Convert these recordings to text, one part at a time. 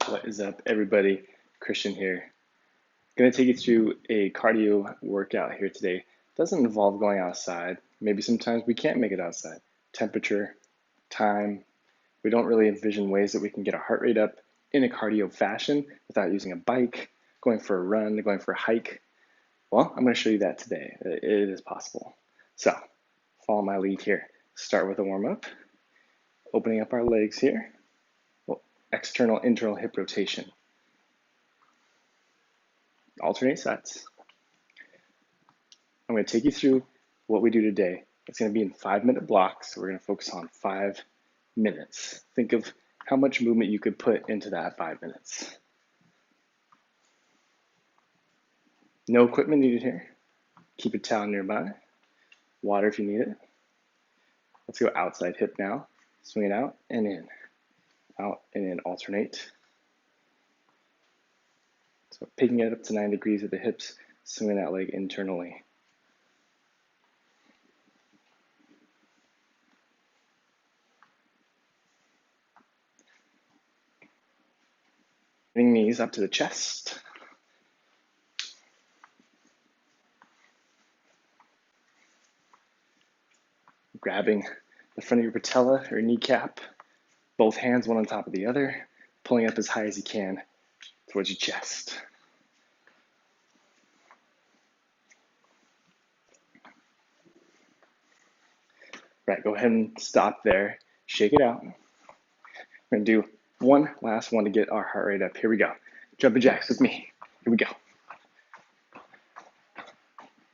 What is up, everybody? Christian here. Going to take you through a cardio workout here today. It doesn't involve going outside. Maybe sometimes we can't make it outside. Temperature, time. We don't really envision ways that we can get our heart rate up in a cardio fashion without using a bike, going for a run, going for a hike. Well, I'm going to show you that today. It is possible. So, follow my lead here. Start with a warm up, opening up our legs here. Well, external, internal hip rotation. Alternate sets. I'm going to take you through what we do today. It's going to be in 5-minute blocks. So we're going to focus on 5 minutes. Think of how much movement you could put into that 5 minutes. No equipment needed here. Keep a towel nearby. Water if you need it. Let's go outside hip now. Swing it out and in. Out and in, alternate. So picking it up to 9 degrees with the hips, swinging that leg internally. Bring knees up to the chest. Grabbing the front of your patella or kneecap, both hands one on top of the other, pulling up as high as you can towards your chest. Right, go ahead and stop there. Shake it out. We're going to do one last one to get our heart rate up. Here we go. Jumping jacks with me. Here we go.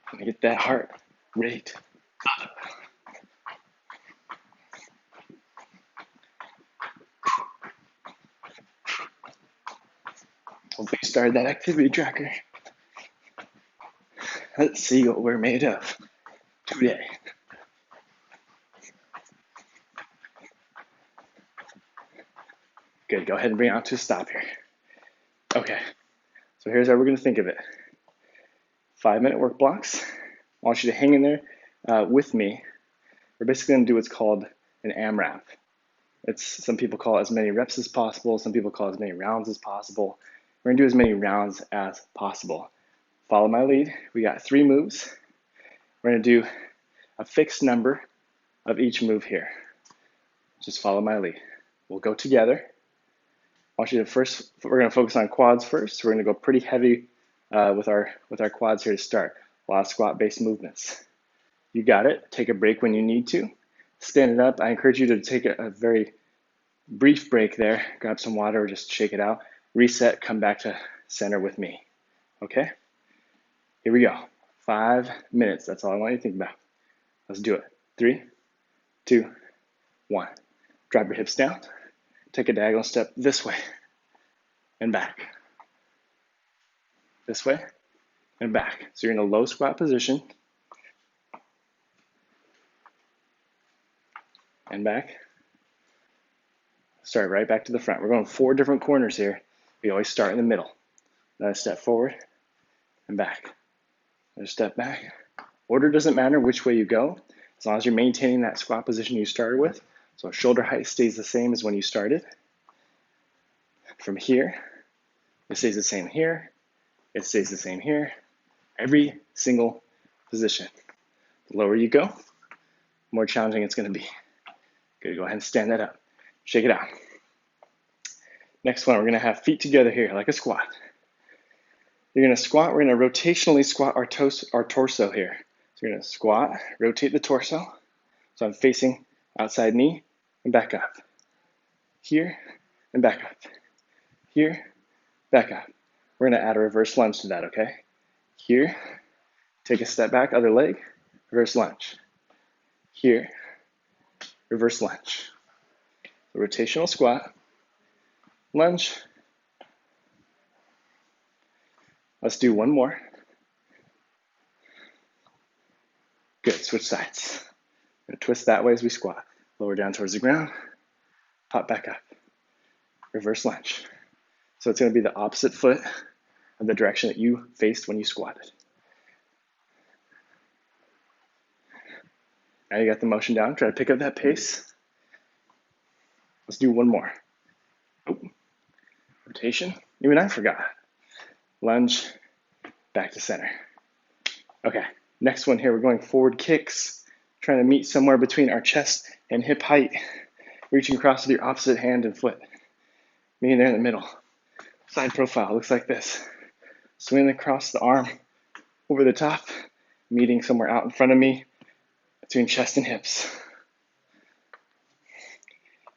I'm going to get that heart rate up. Hopefully you started that activity tracker. Let's see what we're made of today. Good, go ahead and bring it out to a stop here. Okay, so here's how we're going to think of it. 5-minute work blocks. I want you to hang in there with me. We're basically going to do what's called an AMRAP. Some people call it as many reps as possible. Some people call it as many rounds as possible. We're going to do as many rounds as possible. Follow my lead. We got 3 moves. We're going to do a fixed number of each move here. Just follow my lead. We'll go together. I want you to we're going to focus on quads first. We're going to go pretty heavy with our quads here to start. A lot of squat-based movements. You got it. Take a break when you need to. Stand it up. I encourage you to take a very brief break there. Grab some water or just shake it out. Reset, come back to center with me. Okay? Here we go. 5 minutes. That's all I want you to think about. Let's do it. 3, 2, 1. Drop your hips down. Take a diagonal step this way and back. This way and back. So you're in a low squat position. And back. Start right back to the front. We're going 4 different corners here. We always start in the middle. Then a step forward and back. Another step back. Order doesn't matter which way you go, as long as you're maintaining that squat position you started with. So shoulder height stays the same as when you started. From here, it stays the same here. It stays the same here. Every single position. The lower you go, the more challenging it's going to be. Good, go ahead and stand that up. Shake it out. Next one, we're going to have feet together here, like a squat. You're going to squat. We're going to rotationally squat our torso here. So you're going to squat, rotate the torso. So I'm facing outside knee and back up. Here and back up. Here, back up. We're going to add a reverse lunge to that, okay? Here, take a step back, other leg, reverse lunge. Here, reverse lunge. So rotational squat, lunge. Let's do one more. Good, switch sides. Twist that way as we squat. Lower down towards the ground, pop back up. Reverse lunge. So it's going to be the opposite foot of the direction that you faced when you squatted. Now you got the motion down. Try to pick up that pace. Let's do one more. rotation. Even I forgot. Lunge, back to center. Okay, next one here, we're going forward kicks, trying to meet somewhere between our chest and hip height, reaching across with your opposite hand and foot. Meeting there in the middle. Side profile looks like this. Swinging across the arm over the top, meeting somewhere out in front of me between chest and hips.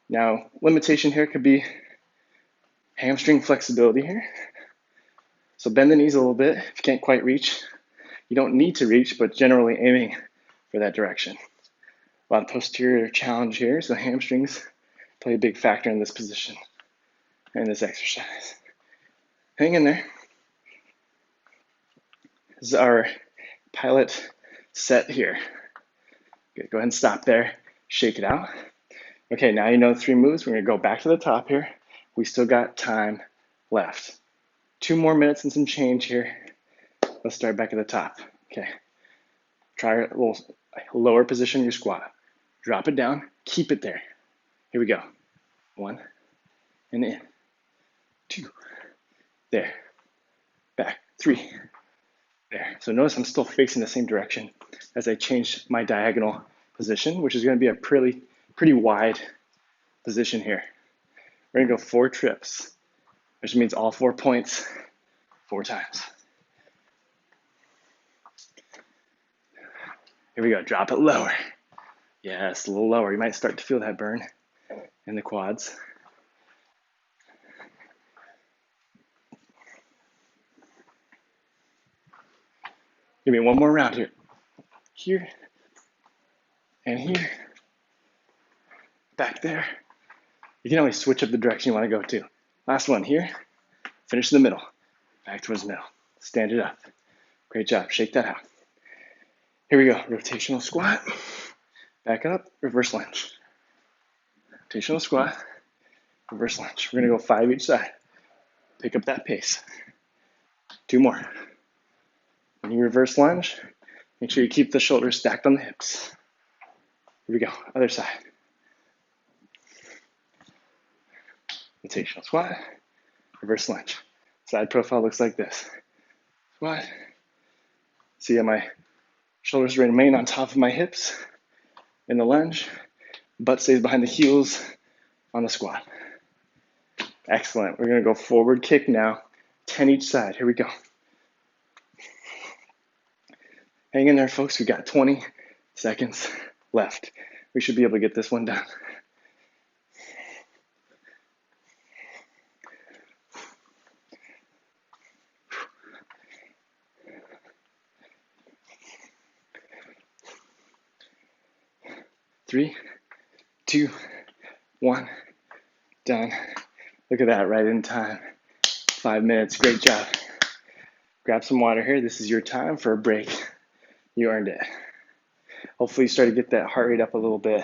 Now, limitation here could be hamstring flexibility here. So bend the knees a little bit if you can't quite reach. You don't need to reach, but generally aiming for that direction. A lot of posterior challenge here, so hamstrings play a big factor in this position and this exercise. Hang in there. This is our pilot set here. Good. Go ahead and stop there. Shake it out. Okay, now you know the 3 moves. We're going to go back to the top here. We still got time left. 2 more minutes and some change here. Let's start back at the top. Okay. Try a little lower position in your squat. Drop it down. Keep it there. Here we go. 1 and in. 2. There. Back. 3. There. So notice I'm still facing the same direction as I change my diagonal position, which is going to be a pretty wide position here. We're going to go 4 trips, which means all 4 points 4 times. Here we go. Drop it lower. Yes, a little lower. You might start to feel that burn in the quads. Give me 1 more round here. Here and here. Back there. You can always switch up the direction you want to go to. Last one here. Finish in the middle. Back towards the middle. Stand it up. Great job. Shake that out. Here we go. Rotational squat. Back up. Reverse lunge. Rotational squat. Reverse lunge. We're going to go 5 each side. Pick up that pace. 2 more. When you reverse lunge, make sure you keep the shoulders stacked on the hips. Here we go. Other side. Rotational squat. Reverse lunge. Side profile looks like this. Squat. See how my shoulders remain on top of my hips in the lunge. Butt stays behind the heels on the squat. Excellent. We're going to go forward kick now. 10 each side. Here we go. Hang in there, folks. We got 20 seconds left. We should be able to get this one done. Three, 2, 1, done. Look at that, right in time. 5 minutes, great job. Grab some water here. This is your time for a break. You earned it. Hopefully you start to get that heart rate up a little bit.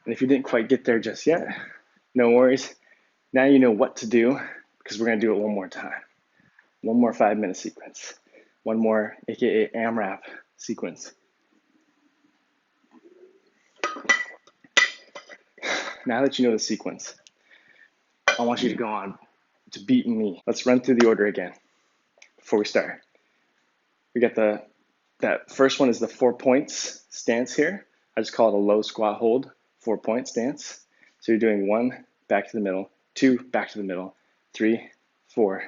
And if you didn't quite get there just yet, no worries. Now you know what to do because we're going to do it one more time. 1 more 5-minute sequence. 1 more, AKA AMRAP sequence. Now that you know the sequence, I want you to go on to beat me. Let's run through the order again before we start. We got that first one is the 4 points stance here. I just call it a low squat hold, 4 point stance. So you're doing 1, back to the middle, 2, back to the middle, 3, 4,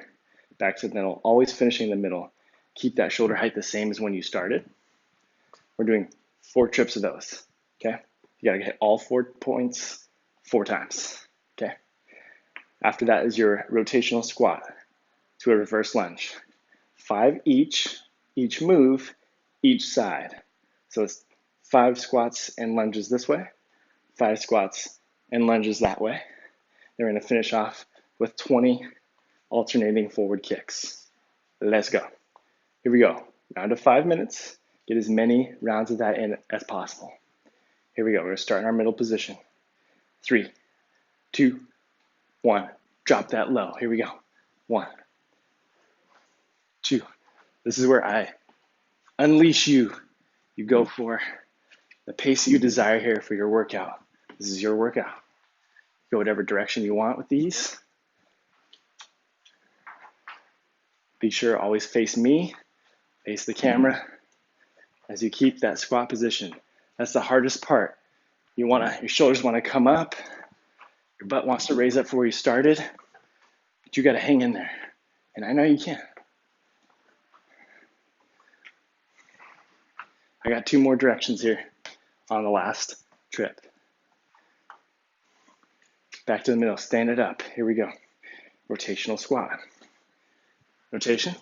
back to the middle, always finishing in the middle. Keep that shoulder height the same as when you started. We're doing 4 trips of those, okay? You gotta hit all 4 points 4 times, okay? After that is your rotational squat to a reverse lunge. 5 each move, each side. So it's 5 squats and lunges this way, 5 squats and lunges that way. Then we're gonna finish off with 20 alternating forward kicks. Let's go. Here we go. Round of 5 minutes. Get as many rounds of that in as possible. Here we go. We're gonna start in our middle position. 3, 2, 1. Drop that low. Here we go. 1, 2. This is where I unleash you. You go for the pace that you desire here for your workout. This is your workout. Go whatever direction you want with these. Be sure always face me, face the camera as you keep that squat position. That's the hardest part. Your shoulders want to come up, your butt wants to raise up from where you started, but you got to hang in there. And I know you can. I got 2 more directions here on the last trip. Back to the middle, stand it up. Here we go. Rotational squat. Rotation,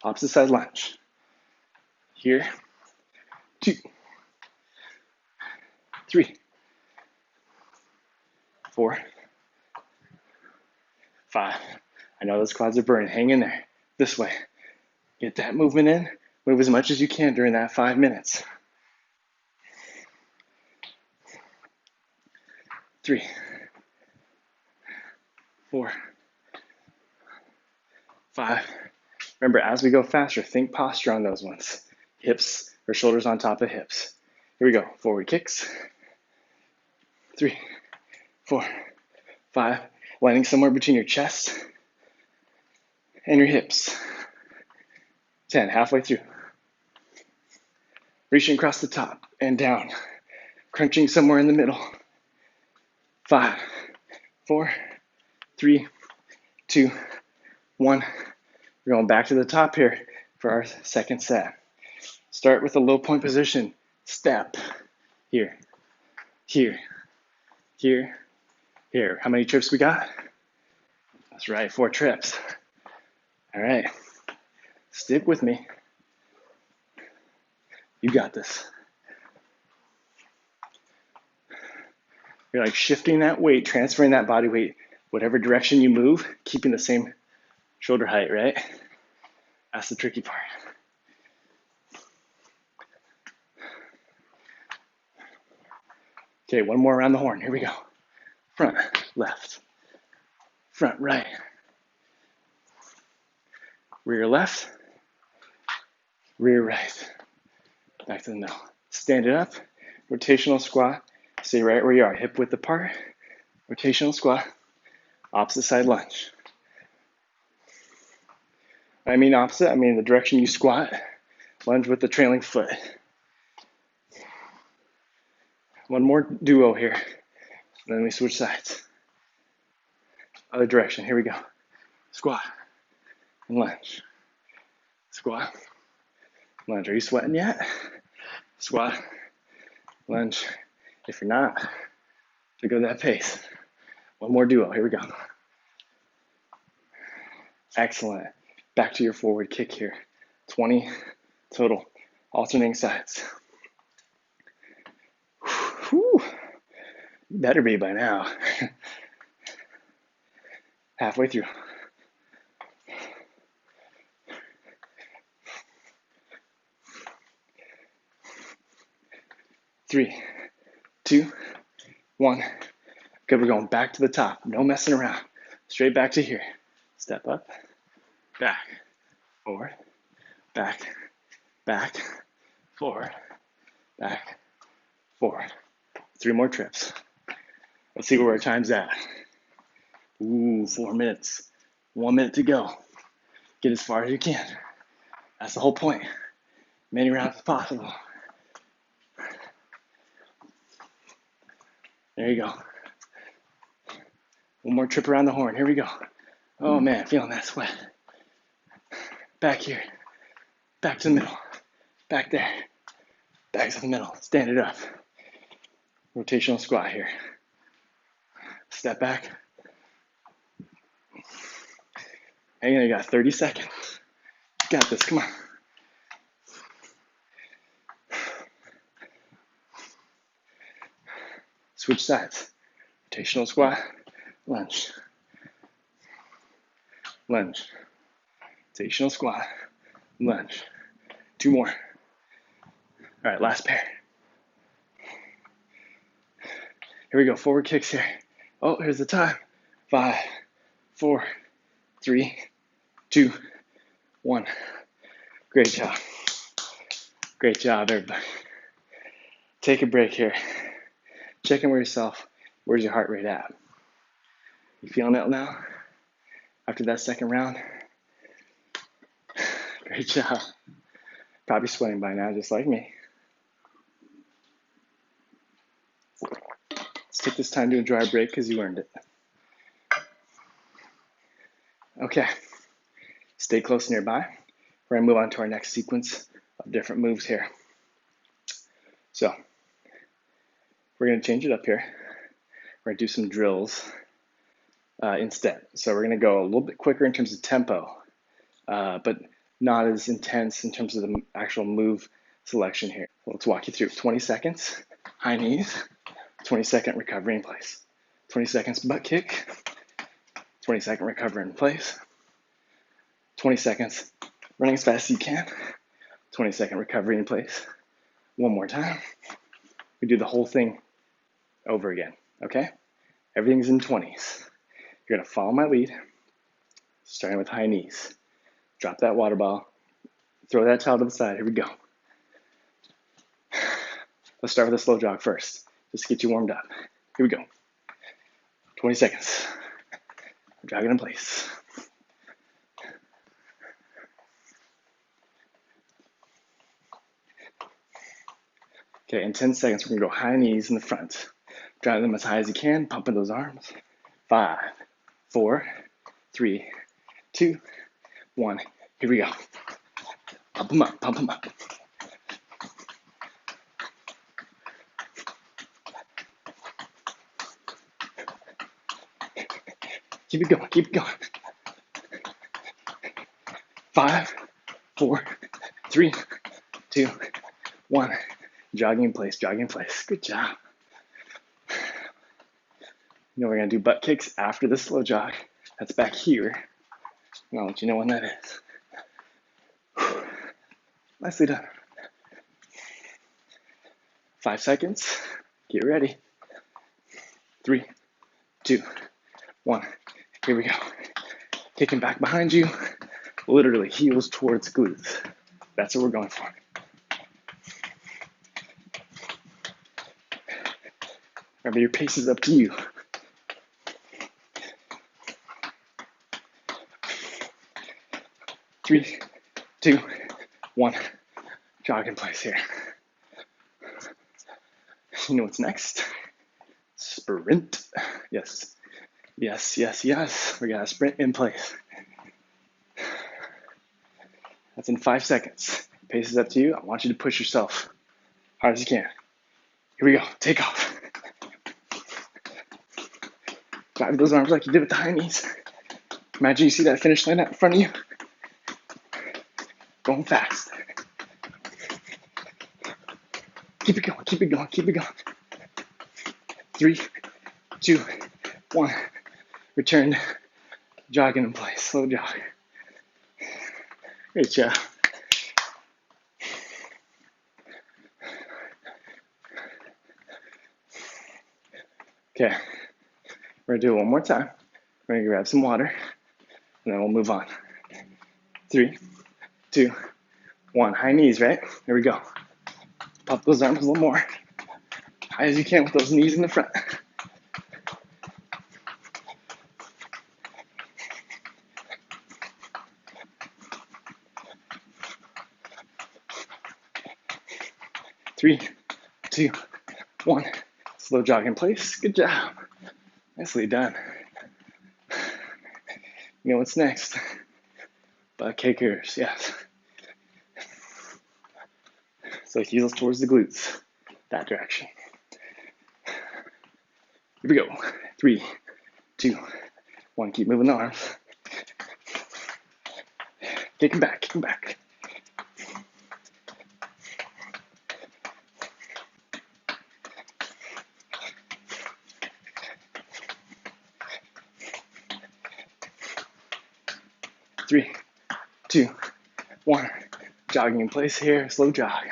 opposite side lunge. Here, 2, 3, 4, 5. I know those quads are burning. Hang in there. This way. Get that movement in. Move as much as you can during that 5 minutes. 3, 4, 5. Remember, as we go faster, think posture on those ones. Hips or shoulders on top of hips. Here we go. Forward kicks. 3, 4, 5. Landing somewhere between your chest and your hips. 10, halfway through. Reaching across the top and down. Crunching somewhere in the middle. 5, 4, 3, 2, 1. We're going back to the top here for our second set. Start with a low point position. Step. Here. Here. Here. Here. How many trips we got? That's right, 4 trips. All right. Stick with me. You got this. You're like shifting that weight, transferring that body weight, whatever direction you move, keeping the same shoulder height, right? That's the tricky part. Okay, 1 more around the horn. Here we go. Front, left. Front, right. Rear, left. Rear, right. Back to the middle. Stand it up. Rotational squat. Stay right where you are. Hip width apart. Rotational squat. Opposite side lunge. I mean opposite, I mean the direction you squat. Lunge with the trailing foot. 1 more duo here. Then we switch sides. Other direction. Here we go. Squat. And lunge. Squat. Lunge. Are you sweating yet? Squat. Lunge. If you're not, to go that pace. 1 more duo. Here we go. Excellent. Back to your forward kick here. 20 total. Alternating sides. Whew. Better be by now. Halfway through. Three, 2, 1. Good, we're going back to the top. No messing around. Straight back to here. Step up, back, forward, back, back, forward, back, forward. 3 more trips. Let's see where our time's at. Ooh, 4 minutes. 1 minute to go. Get as far as you can. That's the whole point. Many rounds as possible. There you go. 1 more trip around the horn. Here we go. Oh man, feeling that sweat. Back here. Back to the middle. Back there. Back to the middle. Stand it up. Rotational squat here. Step back. Hang on, you got 30 seconds. You got this, come on. Switch sides. Rotational squat. Lunge. Lunge. Rotational squat. Lunge. 2 more. All right, last pair. Here we go, forward kicks here. Oh, here's the time. 5, 4, 3, 2, 1. Great job. Great job, everybody. Take a break here. Check in with yourself. Where's your heart rate at? You feeling it now? After that second round? Great job. Probably sweating by now, just like me. Let's take this time to enjoy our break because you earned it. Okay, stay close nearby. We're gonna move on to our next sequence of different moves here. So, we're gonna change it up here. We're gonna do some drills instead. So we're gonna go a little bit quicker in terms of tempo, but not as intense in terms of the actual move selection here. Let's walk you through 20 seconds, high knees, 20-second recovery in place. 20 seconds butt kick, 20-second recovery in place. 20 seconds running as fast as you can, 20-second recovery in place. One more time. We do the whole thing over again, okay? Everything's in 20s. You're gonna follow my lead, starting with high knees. Drop that water ball, throw that towel to the side, here we go. Let's start with a slow jog first, just to get you warmed up. Here we go. 20 seconds. Jogging in place. Okay, in 10 seconds, we're gonna go high knees in the front. Drive them as high as you can, pumping those arms. 5, 4, 3, 2, 1. Here we go. Pump them up, pump them up. Keep it going, keep it going. 5, 4, 3, 2, 1. Jogging in place, jogging in place. Good job. You know we're gonna do butt kicks after the slow jog. That's back here. And I'll let you know when that is. Whew. Nicely done. 5 seconds. Get ready. 3, 2, 1. Here we go. Kicking back behind you. Literally heels towards glutes. That's what we're going for. Remember, your pace is up to you. 3, 2, 1. Jog in place here. You know what's next? Sprint. Yes. Yes, yes, yes. We got a sprint in place. That's in 5 seconds. Pace is up to you. I want you to push yourself hard as you can. Here we go. Take off. Drive those arms like you did with the high knees. Imagine you see that finish line out in front of you. Going fast. Keep it going, keep it going, keep it going. 3, 2, 1. Return. Jogging in place. Slow jog. Great job. Okay. We're gonna do it one more time. We're gonna grab some water, and then we'll move on. 3, 2, 1. High knees, right? Here we go. Pop those arms a little more. High as you can with those knees in the front. 3, 2, 1. Slow jog in place. Good job. Nicely done. You know what's next? Butt kickers, yes. So heels towards the glutes. That direction. Here we go. 3, 2, 1. Keep moving the arms. Kicking back, kicking back. 3, 2, 1. Jogging in place here. Slow jog.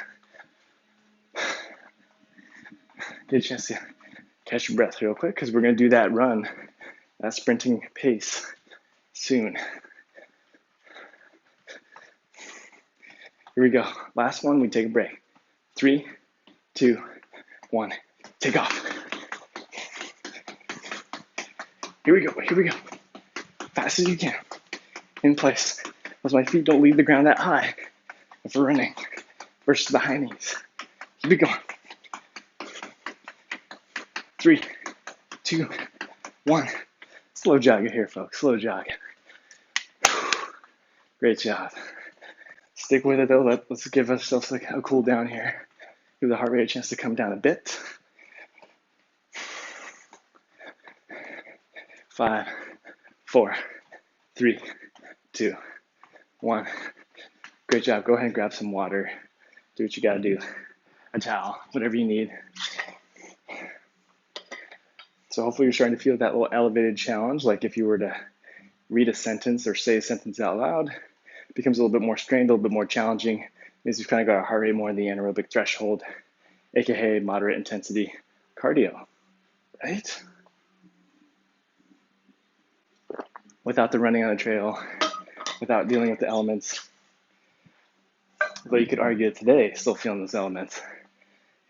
Get a chance to catch your breath real quick because we're going to do that run, that sprinting pace soon. Here we go. Last one, we take a break. 3, 2, 1. Take off. Here we go. Here we go. Fast as you can. In place. Plus my feet don't leave the ground that high if we're running versus the high knees. Keep it going. 3, 2, 1. Slow jog here, folks. Slow jog. Great job. Stick with it though. Let's give ourselves a cool down here. Give the heart rate a chance to come down a bit. 5, 4, 3, 2, 1. Great job. Go ahead and grab some water. Do what you gotta do. A towel, whatever you need. So hopefully you're starting to feel that little elevated challenge, like if you were to read a sentence or say a sentence out loud, it becomes a little bit more strained, a little bit more challenging. It means you've kind of got a heart rate more in the anaerobic threshold, aka moderate intensity cardio, right? Without the running on the trail, without dealing with the elements. Though you could argue today, still feeling those elements.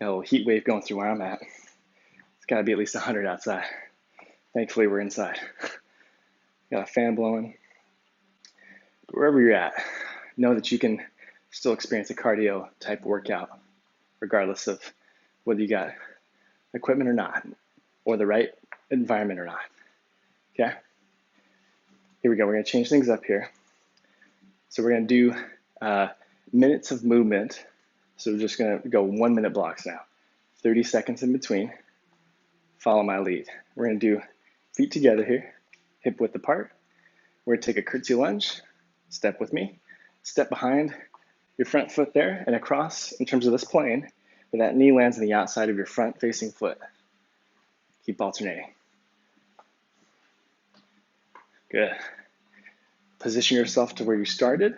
A little heat wave going through where I'm at. It's gotta be at least 100 outside. Thankfully, we're inside. Got a fan blowing. But wherever you're at, know that you can still experience a cardio type workout, regardless of whether you got equipment or not, or the right environment or not. Okay? Here we go. We're going to change things up here. So we're going to do minutes of movement. So we're just going to go 1 minute blocks now. 30 seconds in between. Follow my lead. We're going to do feet together here, hip width apart. We're going to take a curtsy lunge. Step with me. Step behind your front foot there and across in terms of this plane, where that knee lands on the outside of your front facing foot. Keep alternating. Good. Position yourself to where you started.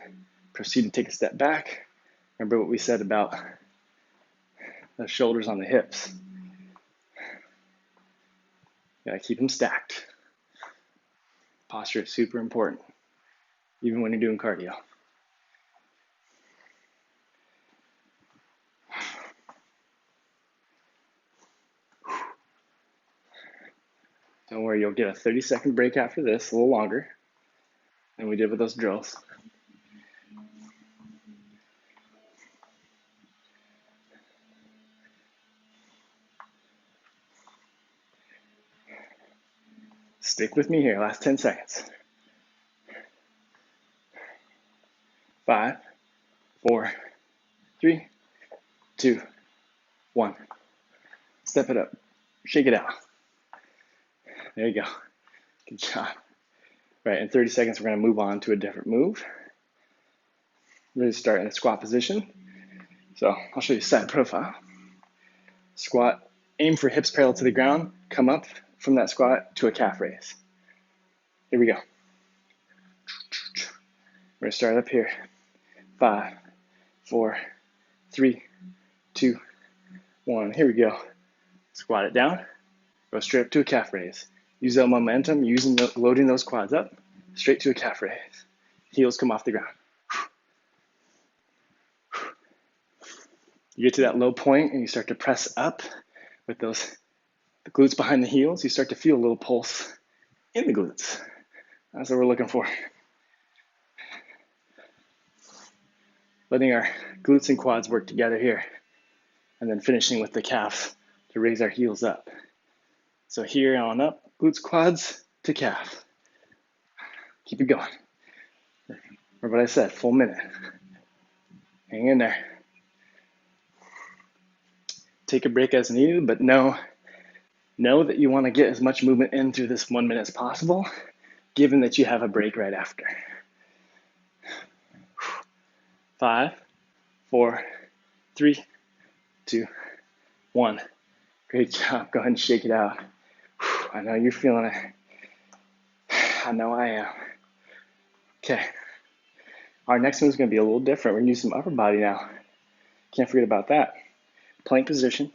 Proceed to take a step back. Remember what we said about the shoulders on the hips. Gotta keep them stacked. Posture is super important, even when you're doing cardio. Don't worry, you'll get a 30-second break after this, a little longer than we did with those drills. Stick with me here, last 10 seconds. 5, 4, 3, 2, 1. Step it up, shake it out. There you go. Good job. Right, in 30 seconds, we're going to move on to a different move. We're going to start in a squat position. So I'll show you side profile. Squat, aim for hips parallel to the ground. Come up from that squat to a calf raise. Here we go. We're going to start up here. 5, 4, 3, 2, 1. Here we go. Squat it down. Go straight up to a calf raise. Use that momentum, loading those quads up, straight to a calf raise. Heels come off the ground. You get to that low point and you start to press up with the glutes behind the heels. You start to feel a little pulse in the glutes. That's what we're looking for. Letting our glutes and quads work together here, and then finishing with the calf to raise our heels up. So here on up, glutes, quads to calf. Keep it going. Remember what I said, full minute. Hang in there. Take a break as needed, but know that you want to get as much movement in through this 1 minute as possible, given that you have a break right after. 5, 4, 3, 2, 1. Great job. Go ahead and shake it out. I know you're feeling it. I know I am. Okay. Our next move is going to be a little different. We're going to use some upper body now. Can't forget about that. Plank position.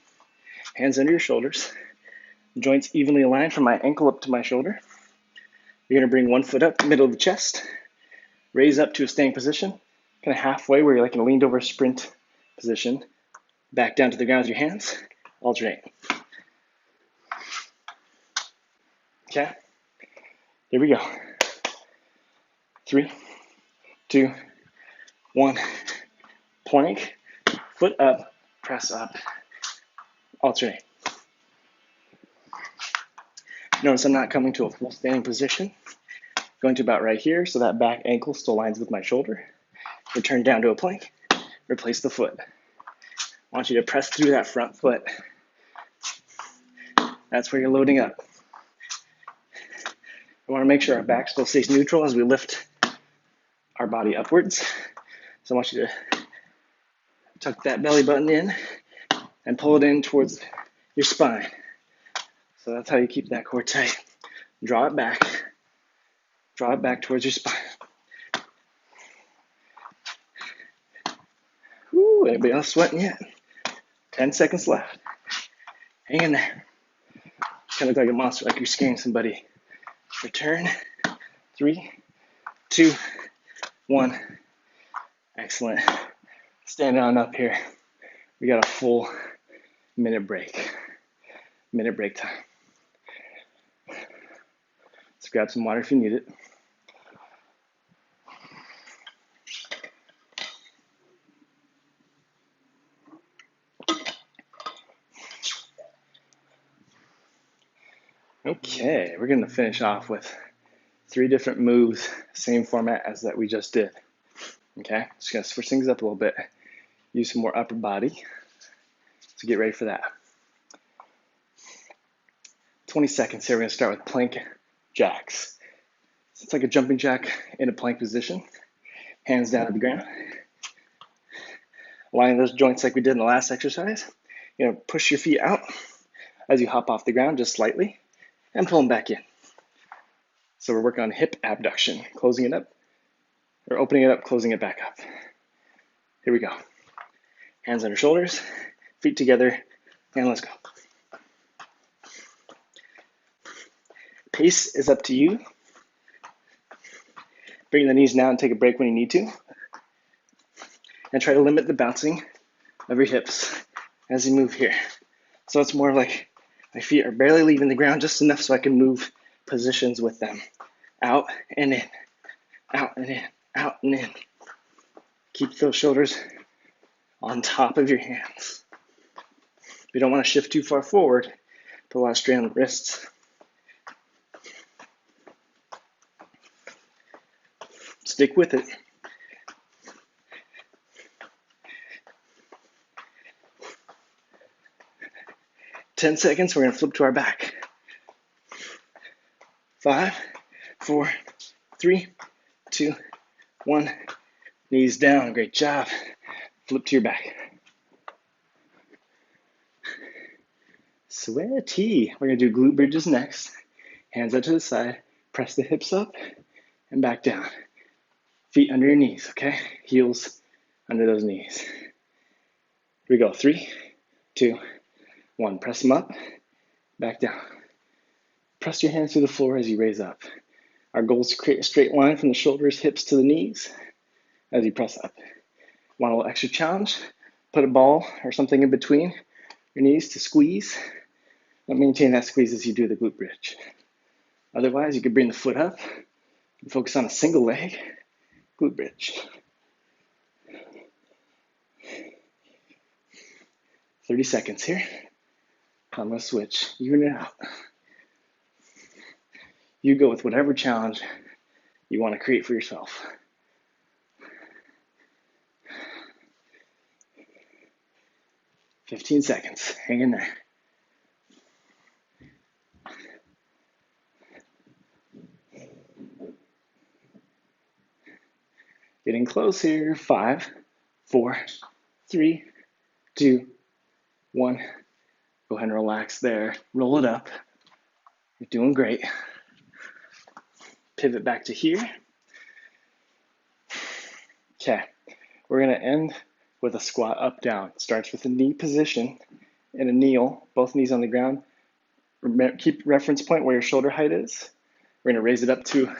Hands under your shoulders. Joints evenly aligned from my ankle up to my shoulder. You're going to bring one foot up, middle of the chest. Raise up to a standing position. Kind of halfway where you're like in a leaned over sprint position. Back down to the ground with your hands. Alternate. Okay. Here we go. 3, 2, 1. Plank, foot up, press up, alternate. Notice I'm not coming to a full standing position. Going to about right here, so that back ankle still lines with my shoulder. Return down to a plank, replace the foot. I want you to press through that front foot. That's where you're loading up. We want to make sure our back still stays neutral as we lift our body upwards. So I want you to tuck that belly button in and pull it in towards your spine. So that's how you keep that core tight. Draw it back. Draw it back towards your spine. Woo, anybody else sweating yet? 10 seconds left. Hang in there. Kind of look like a monster, like you're scaring somebody. Return. 3, 2, 1. Excellent. Stand on up here. We got a full minute break. Minute break time. Let's grab some water if you need it. Okay, we're going to finish off with 3 different moves, same format as that we just did. Okay, just going to switch things up a little bit. Use some more upper body. So get ready for that. 20 seconds here. We're going to start with plank jacks. So it's like a jumping jack in a plank position. Hands down to the ground. Aligning those joints like we did in the last exercise. You're going to push your feet out as you hop off the ground just slightly and pull them back in. So we're working on hip abduction, closing it up, or opening it up, closing it back up. Here we go. Hands under shoulders, feet together, and let's go. Pace is up to you. Bring the knees down and take a break when you need to. And try to limit the bouncing of your hips as you move here. So it's more like my feet are barely leaving the ground, just enough so I can move positions with them. Out and in, out and in, out and in. Keep those shoulders on top of your hands. You don't want to shift too far forward, put a lot of strain on the wrists. Stick with it. Ten seconds, we're going to flip to our back. 5, 4, 3, 2, 1. Knees down, great job. Flip to your back. Sweaty. We're going to do glute bridges next. Hands out to the side. Press the hips up and back down. Feet under your knees, okay? Heels under those knees. Here we go. 3, 2, 1. Press them up, back down. Press your hands to the floor as you raise up. Our goal is to create a straight line from the shoulders, hips to the knees as you press up. Want a little extra challenge? Put a ball or something in between your knees to squeeze. And maintain that squeeze as you do the glute bridge. Otherwise, you could bring the foot up and focus on a single leg glute bridge. 30 seconds here. I'm going to switch, even it out. You go with whatever challenge you want to create for yourself. "15 seconds. Hang in there. Getting close here. 5, 4, 3, 2, 1. Go ahead and relax there. Roll it up. You're doing great. Pivot back to here. Okay. We're going to end with a squat up down. Starts with a knee position and a kneel, both knees on the ground. Keep reference point where your shoulder height is. We're going to raise it up to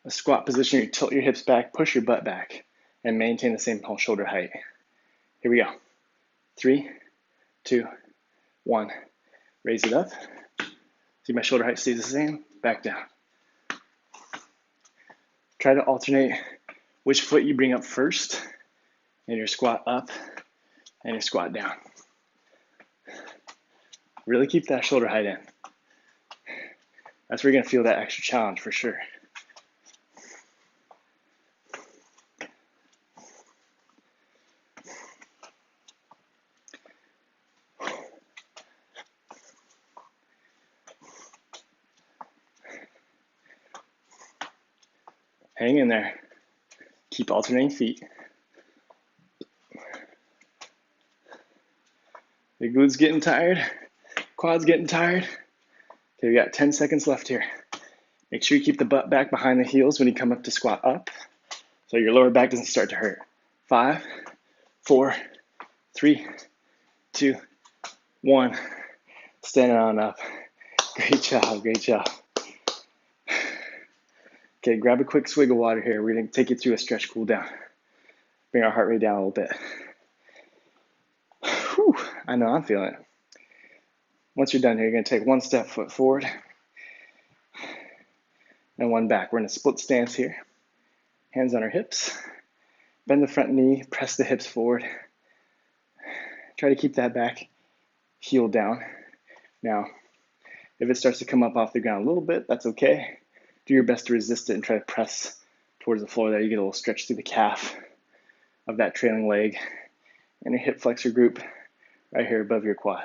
a squat position. You tilt your hips back, push your butt back, and maintain the same shoulder height. Here we go. 3, 2, 1. Raise it up. See, my shoulder height stays the same. Back down. Try to alternate which foot you bring up first, and your squat up and your squat down. Really keep that shoulder height in. That's where you're gonna feel that extra challenge for sure. Hang in there. Keep alternating feet. The glutes getting tired. Quads getting tired. Okay, we got 10 seconds left here. Make sure you keep the butt back behind the heels when you come up to squat up, so your lower back doesn't start to hurt. 5, 4, 3, 2, 1. Stand on up. Great job, great job. Okay, grab a quick swig of water here. We're gonna take you through a stretch cool down. Bring our heart rate down a little bit. Whew, I know I'm feeling it. Once you're done here, you're gonna take one foot forward and one back. We're in a split stance here. Hands on our hips. Bend the front knee, press the hips forward. Try to keep that back heel down. Now, if it starts to come up off the ground a little bit, that's okay. Do your best to resist it and try to press towards the floor there. You get a little stretch through the calf of that trailing leg and your hip flexor group right here above your quad,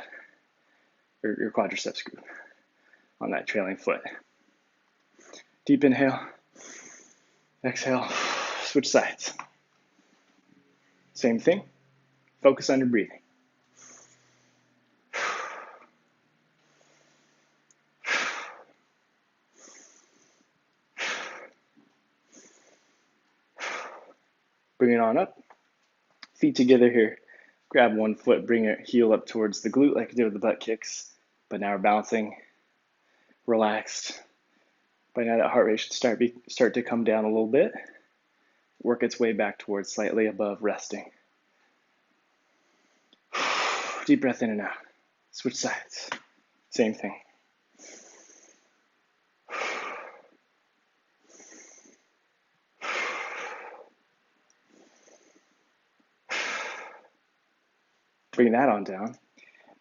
or your quadriceps group on that trailing foot. Deep inhale, exhale, switch sides. Same thing, focus on your breathing. Bring it on up, feet together here. Grab one foot, bring your heel up towards the glute like you did with the butt kicks, but now we're bouncing, relaxed. By now that heart rate should start to come down a little bit, work its way back towards slightly above resting. Deep breath in and out. Switch sides. Same thing. Bring that on down.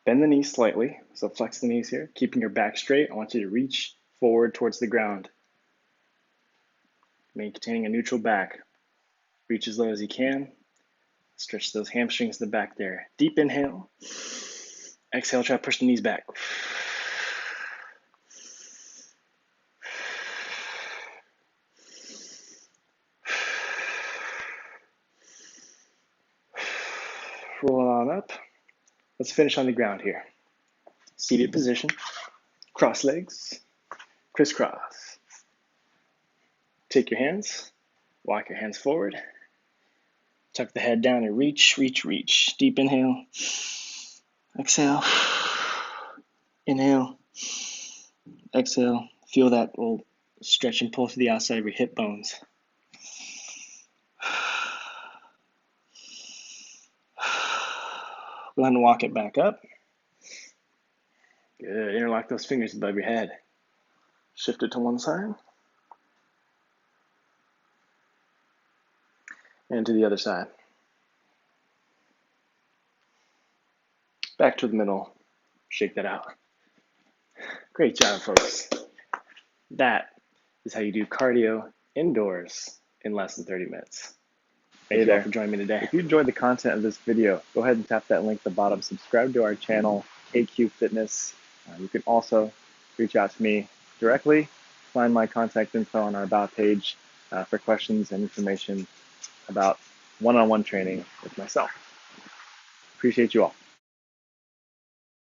Bend the knees slightly, so flex the knees here. Keeping your back straight, I want you to reach forward towards the ground. Maintaining a neutral back. Reach as low as you can. Stretch those hamstrings in the back there. Deep inhale. Exhale, try to push the knees back. Roll on up. Let's finish on the ground here. Seated position. Cross legs. Crisscross. Take your hands. Walk your hands forward. Tuck the head down and reach, reach, reach. Deep inhale. Exhale. Inhale. Exhale. Feel that little stretch and pull to the outside of your hip bones. Go ahead and walk it back up. Good. Interlock those fingers above your head. Shift it to one side. And to the other side. Back to the middle. Shake that out. Great job, folks. That is how you do cardio indoors in less than 30 minutes. Thank you all for joining me today. If you enjoyed the content of this video, go ahead and tap that link at the bottom. Subscribe to our channel, KQ Fitness. You can also reach out to me directly. Find my contact info on our About page for questions and information about one-on-one training with myself. Appreciate you all.